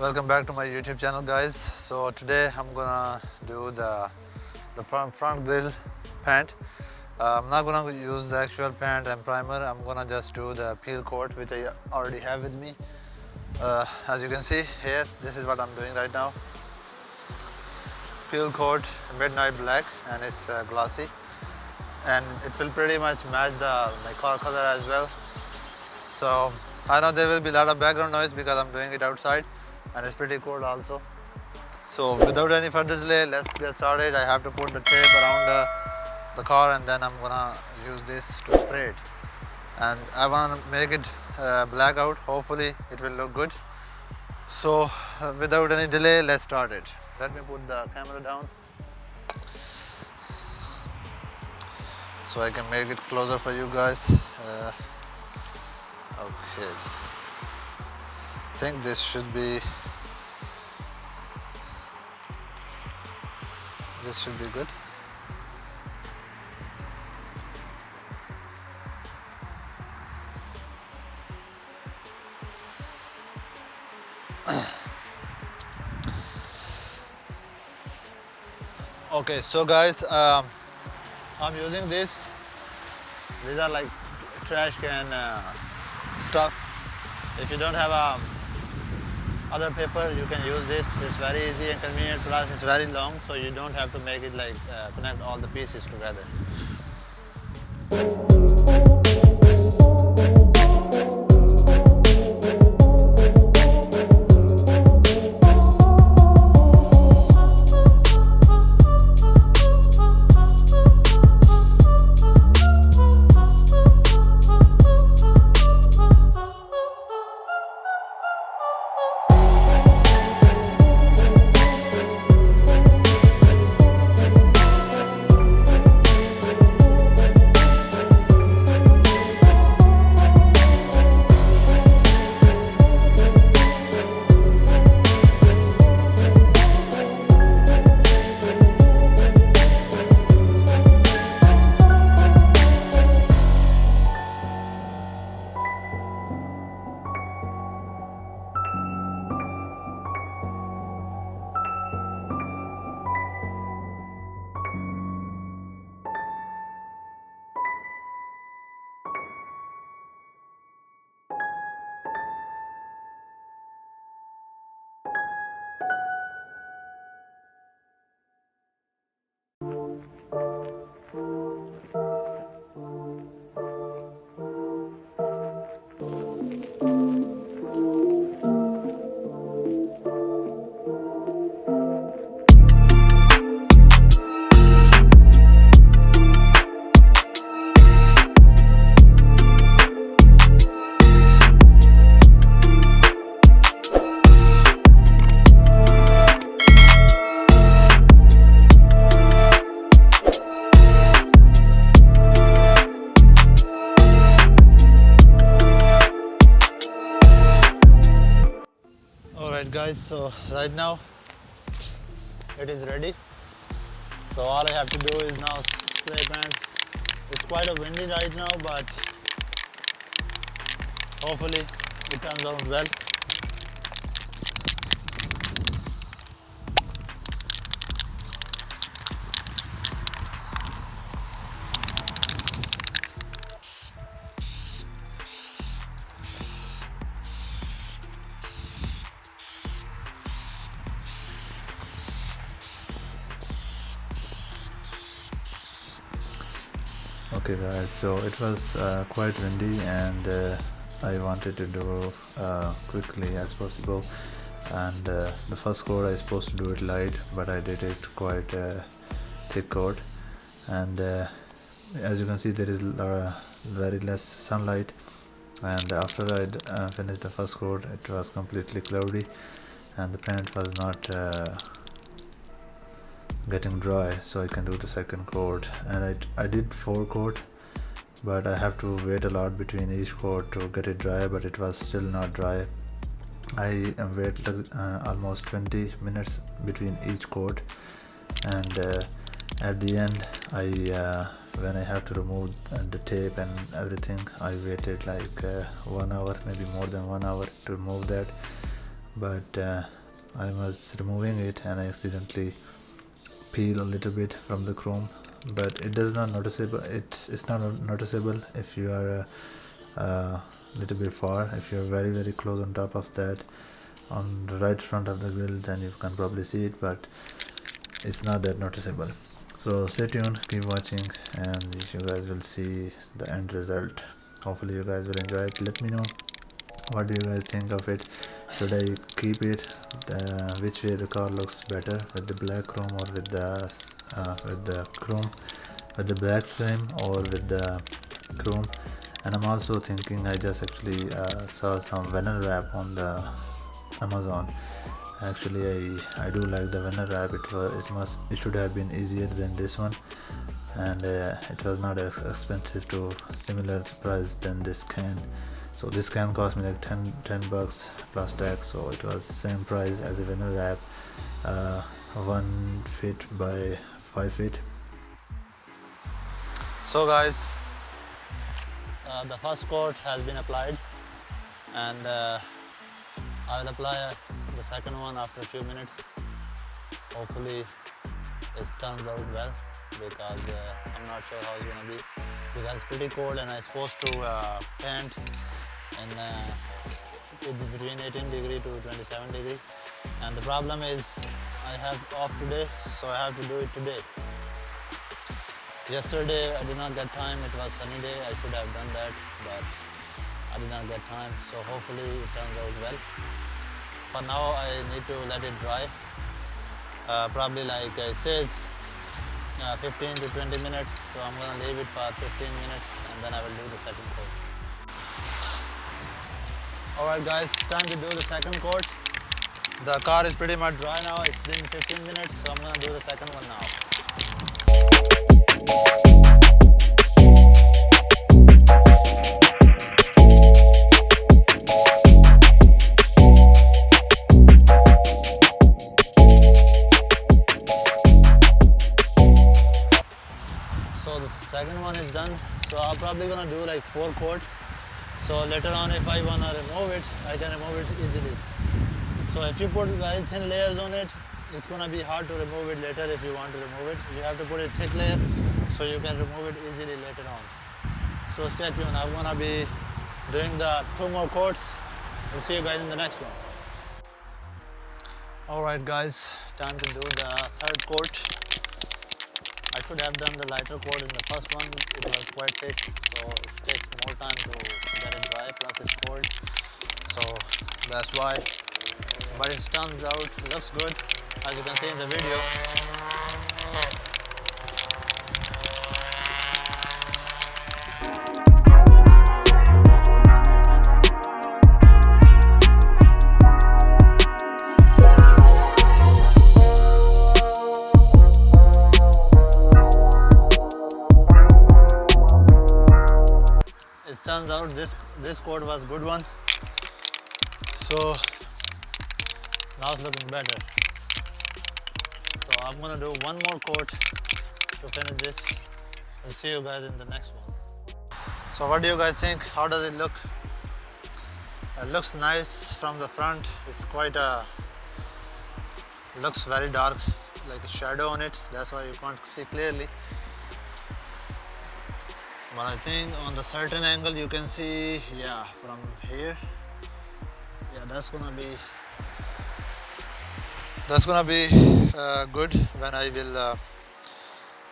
Welcome back to my YouTube channel, guys. So today I'm gonna do the front grill paint. I'm not gonna use the actual paint and primer. I'm gonna just do the peel coat, which I already have with me. As you can see here, this is what I'm doing right now. Peel coat midnight black, and it's glossy, and it will pretty much match my car color as well. So I know there will be a lot of background noise because I'm doing it outside and it's pretty cold also. So without any further delay, let's get started. I have to put the tape around the car, and then I'm gonna use this to spray it, and I want to make it black out. Hopefully it will look good. So without any delay, let's start it. Let me put the camera down so I can make it closer for you guys. Okay, I think this should be good. Okay, so guys, I'm using this. These are like trash can stuff. If you don't have other paper, you can use this. It's very easy and convenient, plus it's very long, so you don't have to make it like connect all the pieces together. Alright guys, so right now it is ready. So all I have to do is now spray paint. It's quite a windy right now, but hopefully it turns out well. Okay guys, so it was quite windy, and I wanted to do quickly as possible, and the first coat I supposed to do it light, but I did it quite thick coat, and as you can see there is very less sunlight, and after I finished the first coat it was completely cloudy and the paint was not getting dry, so I can do the second coat. And I did 4 coat, but I have to wait a lot between each coat to get it dry, but it was still not dry. I waited almost 20 minutes between each coat, and at the end when I have to remove the tape and everything, I waited like 1 hour, maybe more than 1 hour to remove that. but I was removing it and I accidentally peel a little bit from the chrome, but it does not noticeable. It's not noticeable if you are a little bit far. If you are very close on top of that, on the right front of the grill, then you can probably see it, but it's not that noticeable. So stay tuned, keep watching, and you guys will see the end result. Hopefully you guys will enjoy it. Let me know what do you guys think of it. Should I keep it? Which way the car looks better, with the black chrome or with the chrome, with the black frame or with the chrome? And I'm also thinking, I just actually saw some vinyl wrap on the Amazon. Actually, I do like the vinyl wrap. It should have been easier than this one, and it was not as expensive to similar price than this can. So this can cost me like 10 bucks plus tax, so it was same price as a vinyl wrap, 1 feet by 5 feet. So guys, the first coat has been applied, and I will apply the second one after a few minutes. Hopefully it turns out well, because I'm not sure how it's gonna be, because it's pretty cold and I'm supposed to paint in between 18 degree to 27 degree, and the problem is I have off today, so I have to do it today. Yesterday I did not get time, it was sunny day, I should have done that, but I did not get time, so hopefully it turns out well. For now I need to let it dry, probably like it says 15 to 20 minutes, so I'm gonna leave it for 15 minutes and then I will do the second coat. Alright guys, time to do the second coat. The car is pretty much dry now, it's been 15 minutes, so I'm gonna do the second one now. So the second one is done, so I'm probably gonna do like 4 coats. So later on, if I wanna remove it, I can remove it easily. So if you put very thin layers on it, it's gonna be hard to remove it later. If you want to remove it, you have to put a thick layer so you can remove it easily later on. So stay tuned, I'm gonna be doing the 2 more coats. We'll see you guys in the next one. Alright guys, time to do the third coat. I should have done the lighter coat in the first one, it was quite thick, so it takes more time to get it dry, plus it's cold, so that's why. But it turns out, it looks good, as you can see in the video. Turns out this coat was good one, so now it's looking better. So I'm gonna do 1 more coat to finish this, and see you guys in the next one. So what do you guys think? How does it look? It looks nice from the front. It's quite looks very dark, like a shadow on it, that's why you can't see clearly. But I think on the certain angle you can see, yeah, from here, yeah, that's gonna be good when I will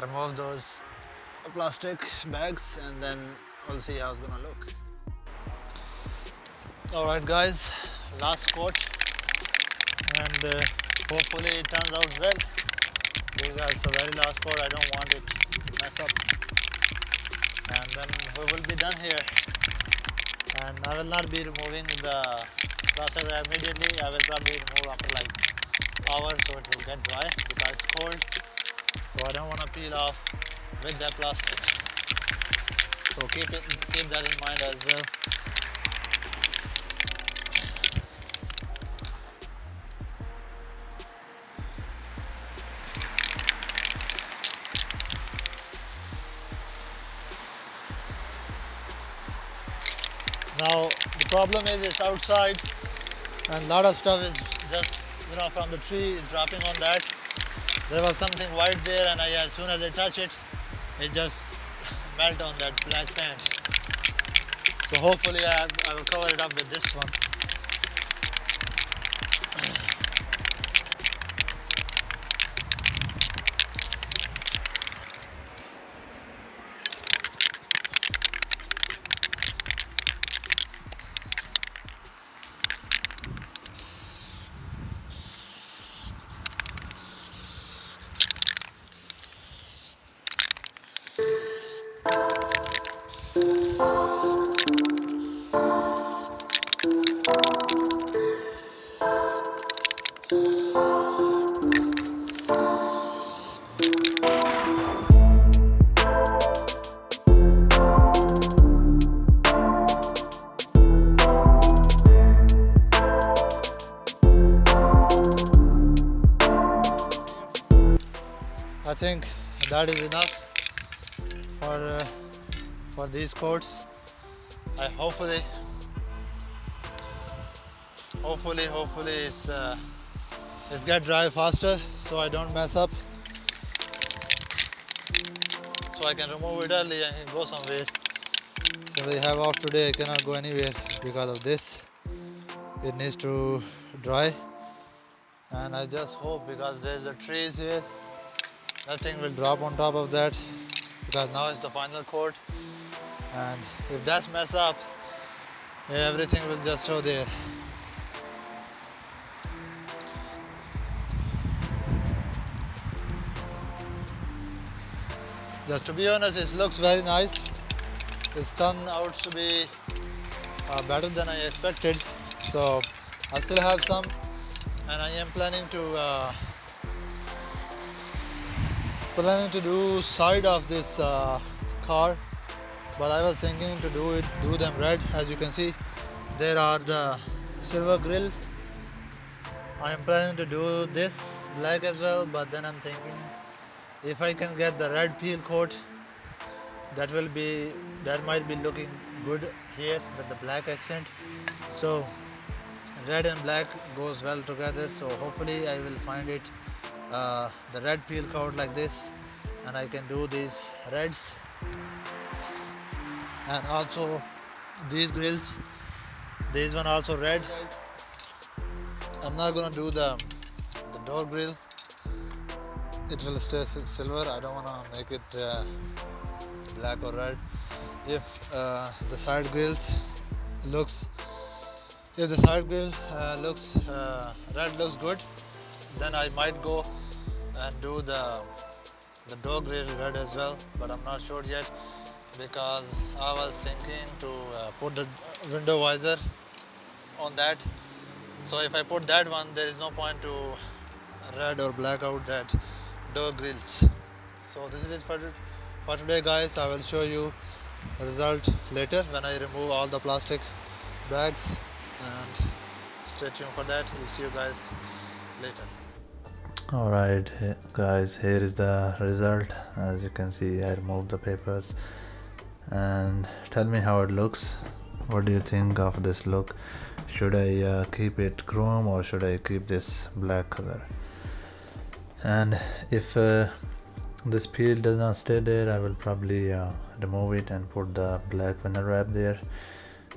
remove those plastic bags, and then we'll see how it's gonna look. Alright guys, last coat, and hopefully it turns out well, because it's the very last coat, I don't want it to mess up. And then we will be done here, and I will not be removing the plastic wrap immediately. I will probably remove after like hours, so it will get dry, because it's cold, so I don't want to peel off with that plastic, so keep that in mind as well. Now the problem is it's outside, and lot of stuff is just from the tree is dropping on that. There was something white there, and as soon as I touch it, it just melt on that black paint. So hopefully I will cover it up with this one. I think that is enough for these coats. I hopefully it's get dry faster, so I don't mess up, so I can remove it early and go somewhere. Since I have off today, I cannot go anywhere because of this. It needs to dry, and I just hope, because there's a trees here, nothing will drop on top of that, because now it's the final coat, and if that's mess up, everything will just show there. Just to be honest, it looks very nice. It's turned out to be better than I expected. So I still have some, and I am planning to do side of this car, but I was thinking to do them red. As you can see, there are the silver grill. I am planning to do this black as well, but then I'm thinking if I can get the red peel coat, that might be looking good here with the black accent. So red and black goes well together, so hopefully I will find it the red peel coat like this, and I can do these reds, and also these grills, this one also red. I'm not gonna do the door grill, it will stay silver. I don't want to make it black or red. If the side grills looks red looks good, then I might go and do the door grill red as well, but I'm not sure yet, because I was thinking to put the window visor on that. So if I put that one, there is no point to red or black out that door grills. So this is it for today, guys. I will show you the result later when I remove all the plastic bags, and stay tuned for that. We'll see you guys later. Alright guys, here is the result. As you can see, I removed the papers, and tell me how it looks. What do you think of this look? Should I keep it chrome, or should I keep this black color? And if this peel does not stay there, I will probably remove it and put the black vinyl wrap there,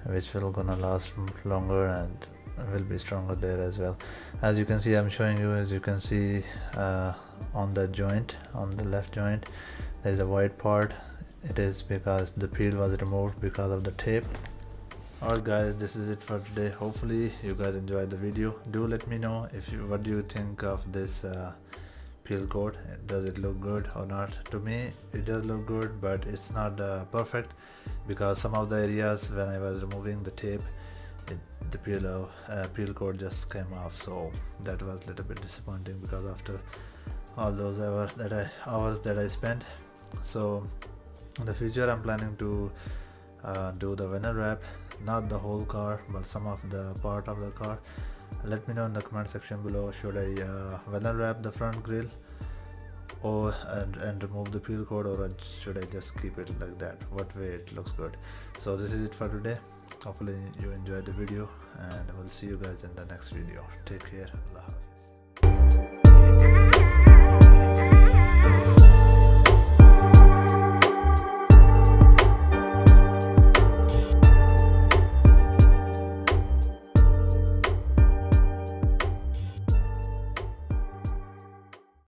which will gonna last longer and will be stronger there as well. As you can see, I'm showing you, as you can see on the joint, on the left joint, there is a white part. It is because the peel was removed because of the tape. Alright guys, this is it for today. Hopefully you guys enjoyed the video. Do let me know what do you think of this peel coat. Does it look good or not? To me it does look good, but it's not perfect, because some of the areas when I was removing the tape, the peel coat just came off, so that was a little bit disappointing, because after all those hours that I spent. So in the future I'm planning to do the vinyl wrap, not the whole car but some of the part of the car. Let me know in the comment section below, should I vinyl wrap the front grille and remove the peel coat, or should I just keep it like that? What way it looks good? So this is it for today. hopefully you enjoyed the video, and I will see you guys in the next video. Take care. Allah Hafiz.